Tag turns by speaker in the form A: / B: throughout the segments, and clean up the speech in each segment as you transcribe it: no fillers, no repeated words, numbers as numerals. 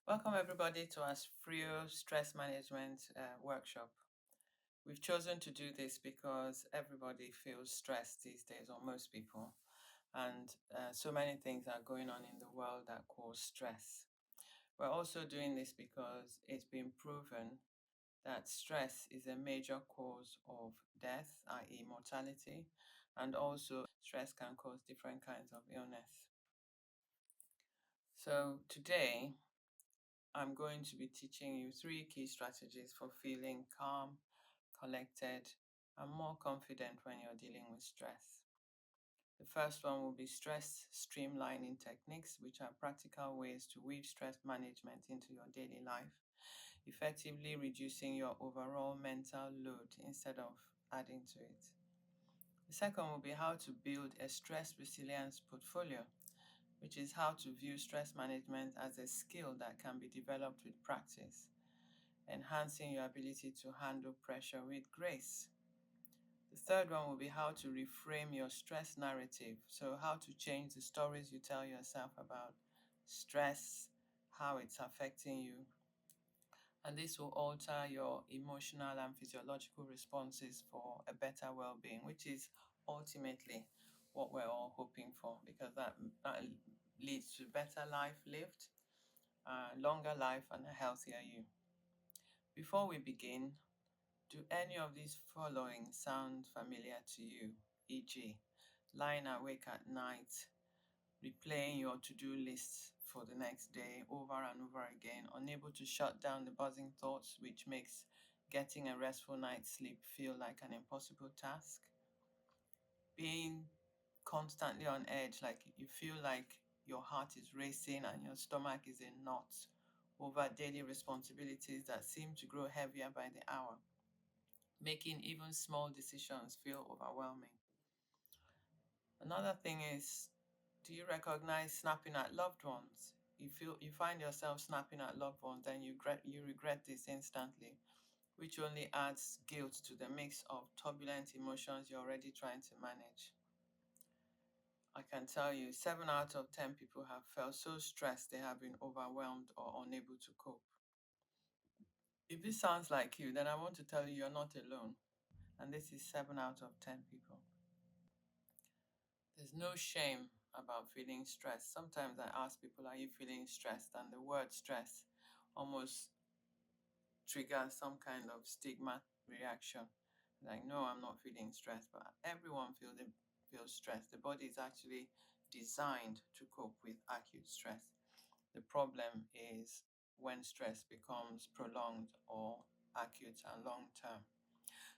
A: Welcome everybody to our Freo stress management workshop. We've chosen to do this because everybody feels stressed these days, or most people, and so many things are going on in the world that cause stress. We're also doing this because it's been proven that stress is a major cause of death, i.e., mortality, and also stress can cause different kinds of illness. So today, I'm going to be teaching you 3 key strategies for feeling calm, collected, and more confident when you're dealing with stress. The first one will be stress streamlining techniques, which are practical ways to weave stress management into your daily life, effectively reducing your overall mental load instead of adding to it. The second will be how to build a stress resilience portfolio, which is how to view stress management as a skill that can be developed with practice, enhancing your ability to handle pressure with grace. The third one will be how to reframe your stress narrative. So, how to change the stories you tell yourself about stress, how it's affecting you. And this will alter your emotional and physiological responses for a better well being, which is ultimately what we're all hoping for, because that leads to better life lived, longer life, and a healthier you. Before we begin, do any of these following sound familiar to you? E.g., lying awake at night, replaying your to-do lists for the next day over and over again, unable to shut down the buzzing thoughts, which makes getting a restful night's sleep feel like an impossible task, being constantly on edge, like you feel like your heart is racing and your stomach is in knots over daily responsibilities that seem to grow heavier by the hour, making even small decisions feel overwhelming. Another thing is, do you recognize snapping at loved ones? You find yourself snapping at loved ones, and you regret this instantly, which only adds guilt to the mix of turbulent emotions you're already trying to manage. I can tell you, 7 out of 10 people have felt so stressed they have been overwhelmed or unable to cope. If this sounds like you, then I want to tell you you're not alone. And this is 7 out of 10 people. There's no shame about feeling stressed. Sometimes I ask people, are you feeling stressed? And the word stress almost triggers some kind of stigma reaction. Like, no, I'm not feeling stressed, but everyone feels stressed. The body is actually designed to cope with acute stress. The problem is when stress becomes prolonged or acute and long term.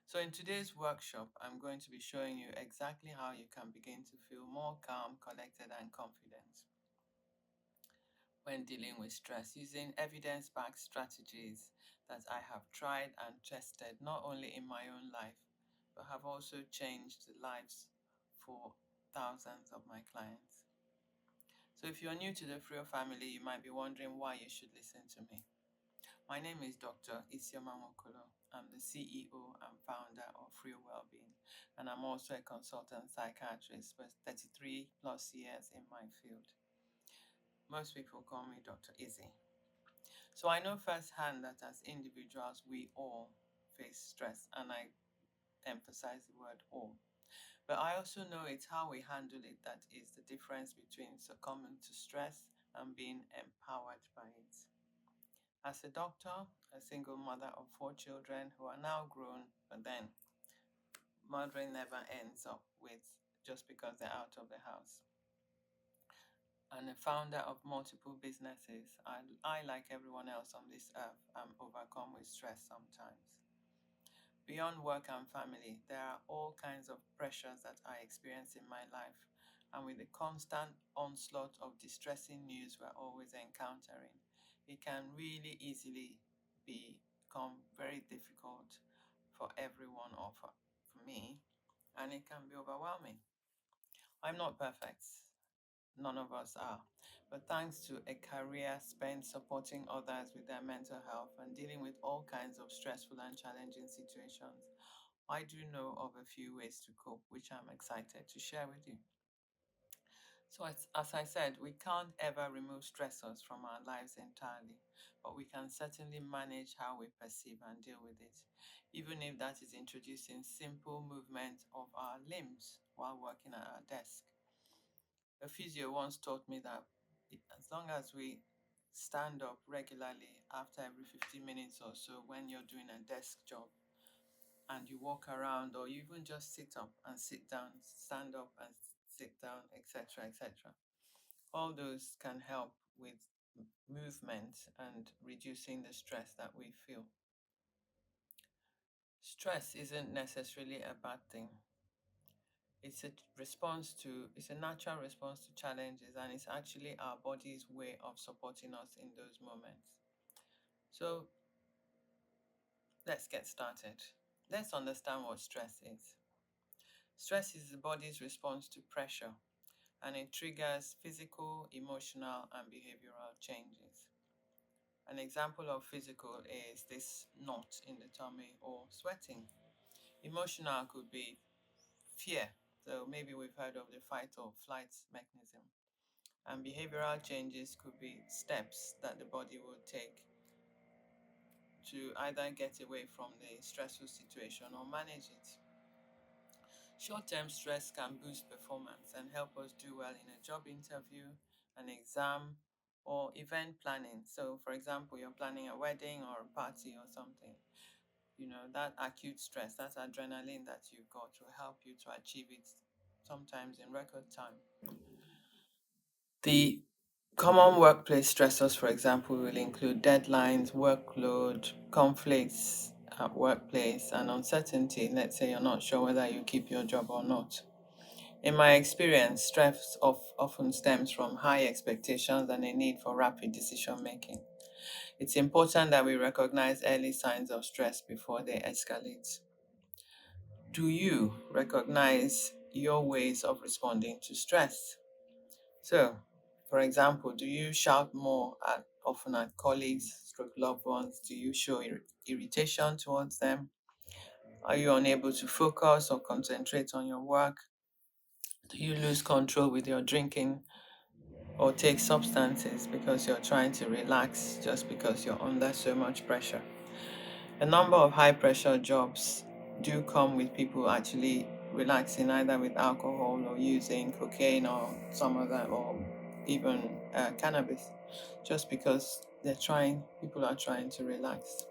A: So, in today's workshop, I'm going to be showing you exactly how you can begin to feel more calm, collected, and confident when dealing with stress using evidence backed strategies that I have tried and tested not only in my own life, but have also changed the lives for thousands of my clients. So, if you're new to the Freo family, you might be wondering why you should listen to me. My name is Dr. Isi. I'm the CEO and founder of Freo Wellbeing, and I'm also a consultant psychiatrist with 33 plus years in my field. Most people call me Dr. Isi. So I know firsthand that as individuals, we all face stress, and I emphasize the word all. But I also know it's how we handle it that is the difference between succumbing to stress and being empowered by it. As a doctor, a single mother of 4 children who are now grown, but then mothering never ends up with just because they're out of the house. And a founder of multiple businesses, like everyone else on this earth, am overcome with stress sometimes. Beyond work and family, there are all kinds of pressures that I experience in my life. And with the constant onslaught of distressing news we're always encountering, it can really easily become very difficult for everyone or for me, and it can be overwhelming. I'm not perfect. None of us are. But thanks to a career spent supporting others with their mental health and dealing with all kinds of stressful and challenging situations, I do know of a few ways to cope, which I'm excited to share with you. So, as I said, we can't ever remove stressors from our lives entirely, but we can certainly manage how we perceive and deal with it, even if that is introducing simple movement of our limbs while working at our desk. A physio once taught me that as long as we stand up regularly after every 15 minutes or so when you're doing a desk job, and you walk around, or you even just sit up and sit down, stand up and sit down, etc., etc. All those can help with movement and reducing the stress that we feel. Stress isn't necessarily a bad thing. It's a natural response to challenges, and it's actually our body's way of supporting us in those moments. So let's get started. Let's understand what stress is. Stress is the body's response to pressure, and it triggers physical, emotional, and behavioral changes. An example of physical is this knot in the tummy or sweating. Emotional could be fear. So maybe we've heard of the fight or flight mechanism. And behavioral changes could be steps that the body will take to either get away from the stressful situation or manage it. Short term stress can boost performance and help us do well in a job interview, an exam, or event planning. So, for example, you're planning a wedding or a party or something. That acute stress, that adrenaline that you've got will help you to achieve it sometimes in record time. The common workplace stressors, for example, will include deadlines, workload, conflicts at workplace, and uncertainty. Let's say you're not sure whether you keep your job or not. In my experience, stress often stems from high expectations and a need for rapid decision making. It's important that we recognize early signs of stress before they escalate. Do you recognize your ways of responding to stress? So, for example, do you shout more often at colleagues, stroke loved ones? Do you show irritation towards them? Are you unable to focus or concentrate on your work? Do you lose control with your drinking or take substances because you're trying to relax just because you're under so much pressure? A number of high pressure jobs do come with people actually relaxing either with alcohol or using cocaine or some other, or even cannabis, just because people are trying to relax.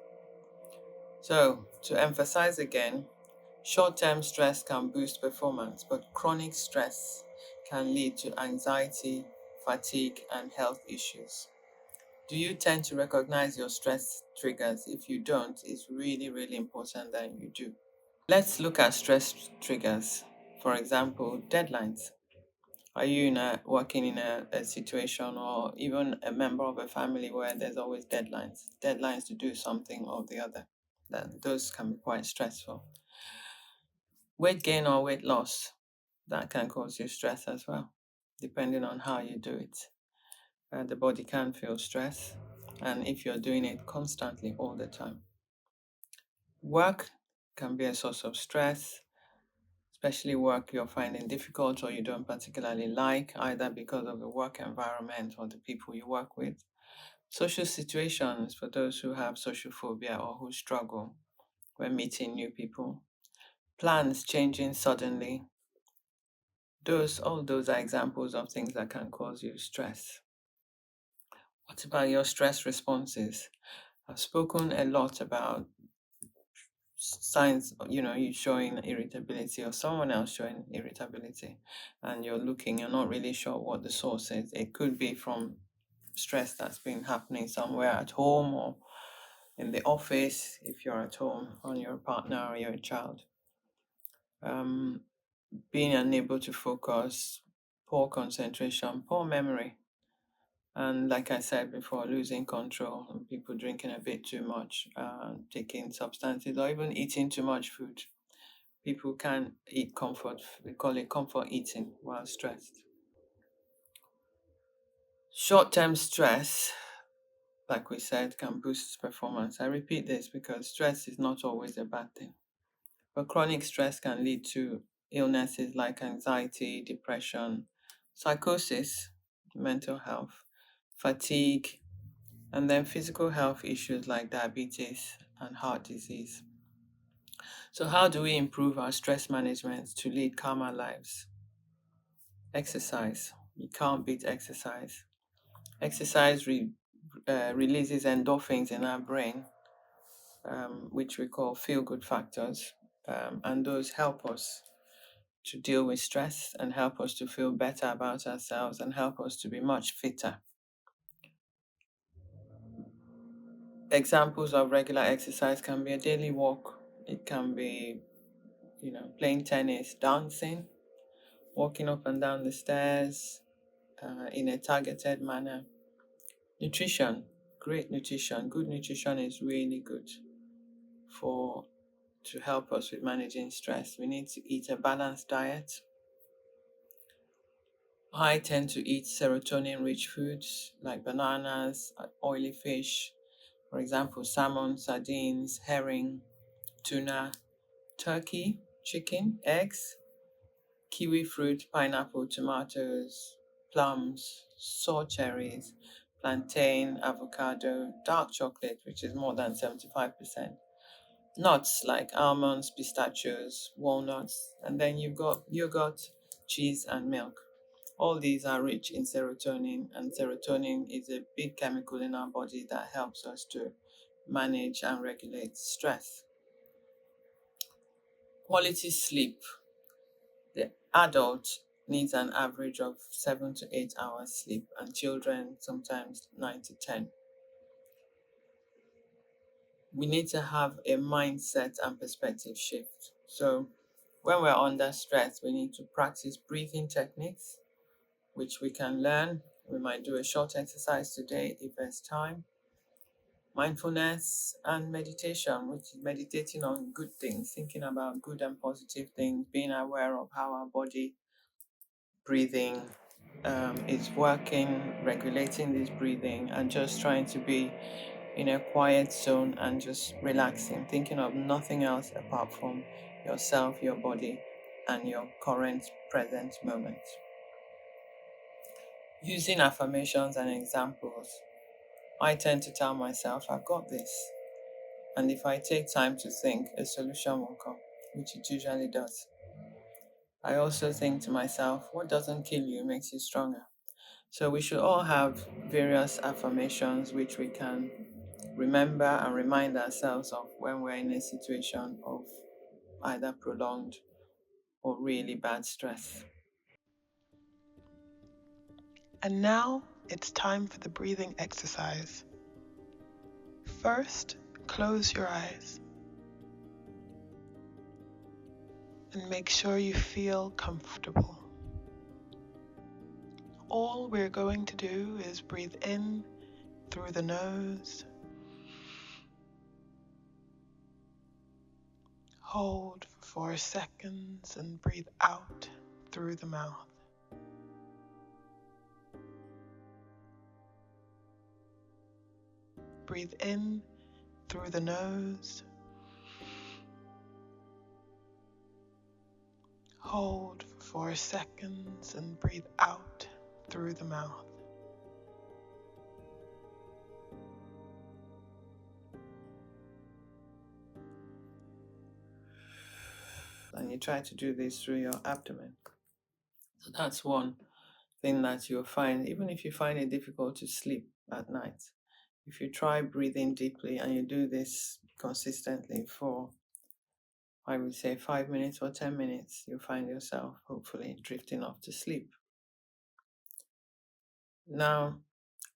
A: So, to emphasize again, short term stress can boost performance, but chronic stress can lead to anxiety, fatigue, and health issues. Do you tend to recognize your stress triggers? If you don't, it's really, really important that you do. Let's look at stress triggers. For example, deadlines. Are you working in a situation or even a member of a family where there's always deadlines to do something or the other? Those can be quite stressful. Weight gain or weight loss, that can cause you stress as well, depending on how you do it. The body can feel stress, and if you're doing it constantly all the time. Work can be a source of stress, especially work you're finding difficult or you don't particularly like, either because of the work environment or the people you work with. Social situations for those who have social phobia or who struggle when meeting new people. Plans changing suddenly. All those are examples of things that can cause you stress. What about your stress responses? I've spoken a lot about signs, you showing irritability or someone else showing irritability, and you're not really sure what the source is. It could be from stress that's been happening somewhere at home or in the office if you're at home, on your partner or your child. Um, Being unable to focus, poor concentration, poor memory, and like I said before, losing control, and people drinking a bit too much, taking substances, or even eating too much food. People can eat comfort, we call it comfort eating while stressed. Short term stress, like we said, can boost performance. I repeat this because stress is not always a bad thing. But chronic stress can lead to illnesses like anxiety, depression, psychosis, mental health, fatigue, and then physical health issues like diabetes and heart disease. So, how do we improve our stress management to lead calmer lives? Exercise. You can't beat exercise. Exercise releases endorphins in our brain, which we call feel good factors. And those help us to deal with stress and help us to feel better about ourselves and help us to be much fitter. Examples of regular exercise can be a daily walk, it can be, playing tennis, dancing, walking up and down the stairs in a targeted manner. Nutrition, great nutrition. Good nutrition is really good for to help us with managing stress. We need to eat a balanced diet. I tend to eat serotonin rich foods like bananas, oily fish, for example, salmon, sardines, herring, tuna, turkey, chicken, eggs, kiwi fruit, pineapple, tomatoes, plums, sour cherries, plantain, avocado, dark chocolate, which is more than 75%, nuts like almonds, pistachios, walnuts, and then you've got yogurt, cheese, and milk. All these are rich in serotonin, and serotonin is a big chemical in our body that helps us to manage and regulate stress. Quality sleep. The adult needs an average of 7 to 8 hours sleep, and children sometimes 9 to 10. We need to have a mindset and perspective shift. So, when we're under stress, we need to practice breathing techniques, which we can learn. We might do a short exercise today if there's time. Mindfulness and meditation, which is meditating on good things, thinking about good and positive things, being aware of how our body breathing is working, regulating this breathing, and just trying to be in a quiet zone and just relaxing, thinking of nothing else apart from yourself, your body, and your current present moment. Using affirmations and examples, I tend to tell myself, I've got this. And if I take time to think, a solution will come, which it usually does. I also think to myself, what doesn't kill you makes you stronger. So we should all have various affirmations which we can remember and remind ourselves of when we're in a situation of either prolonged or really bad stress.
B: And now it's time for the breathing exercise. First, close your eyes and make sure you feel comfortable. All we're going to do is breathe in through the nose, hold for 4 seconds, and breathe out through the mouth. Breathe in through the nose, hold for 4 seconds, and breathe out through the mouth.
A: And you try to do this through your abdomen. So that's one thing that you'll find, even if you find it difficult to sleep at night. If you try breathing deeply and you do this consistently for, I would say, 5 minutes or 10 minutes, you'll find yourself hopefully drifting off to sleep. Now,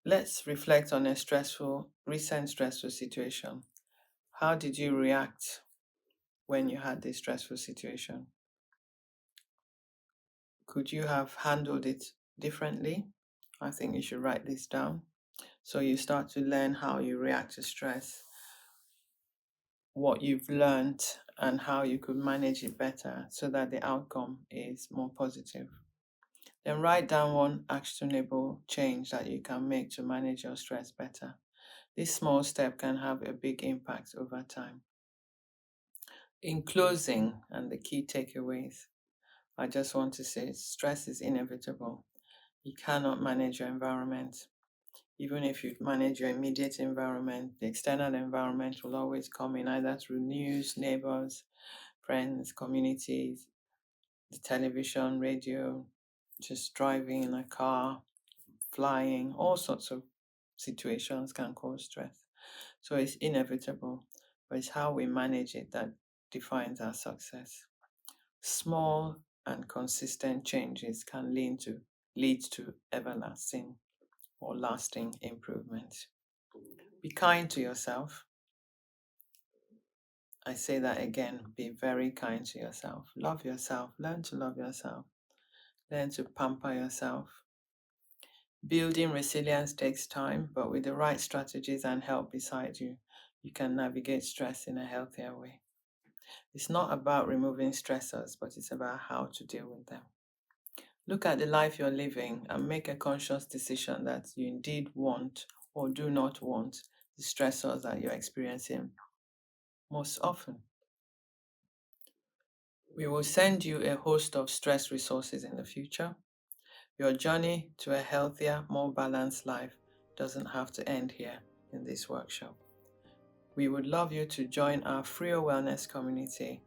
A: let's reflect on a recent stressful situation. How did you react when you had this stressful situation? Could you have handled it differently? I think you should write this down. So you start to learn how you react to stress, what you've learned, and how you could manage it better so that the outcome is more positive. Then write down one actionable change that you can make to manage your stress better. This small step can have a big impact over time. In closing, and the key takeaways, I just want to say stress is inevitable. You cannot manage your environment. Even if you manage your immediate environment, the external environment will always come in either through news, neighbors, friends, communities, the television, radio, just driving in a car, flying, all sorts of situations can cause stress. So it's inevitable, but it's how we manage it that defines our success. Small and consistent changes can lead to everlasting or lasting improvement. Be kind to yourself. I say that again, be very kind to yourself. Love yourself. Learn to love yourself. Learn to pamper yourself. Building resilience takes time, but with the right strategies and help beside you, you can navigate stress in a healthier way. It's not about removing stressors, but it's about how to deal with them. Look at the life you're living and make a conscious decision that you indeed want or do not want the stressors that you're experiencing most often. We will send you a host of stress resources in the future. Your journey to a healthier, more balanced life doesn't have to end here in this workshop. We would love you to join our Freo Wellness community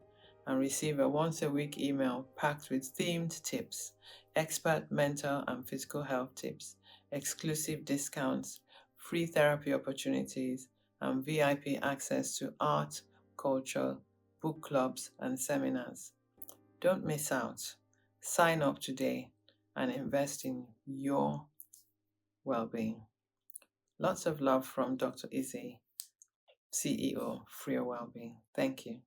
A: and receive a once-a-week email packed with themed tips, expert mental and physical health tips, exclusive discounts, free therapy opportunities, and VIP access to art, culture, book clubs, and seminars. Don't miss out. Sign up today and invest in your well-being. Lots of love from Dr. Isi, CEO, Freo Wellbeing. Thank you.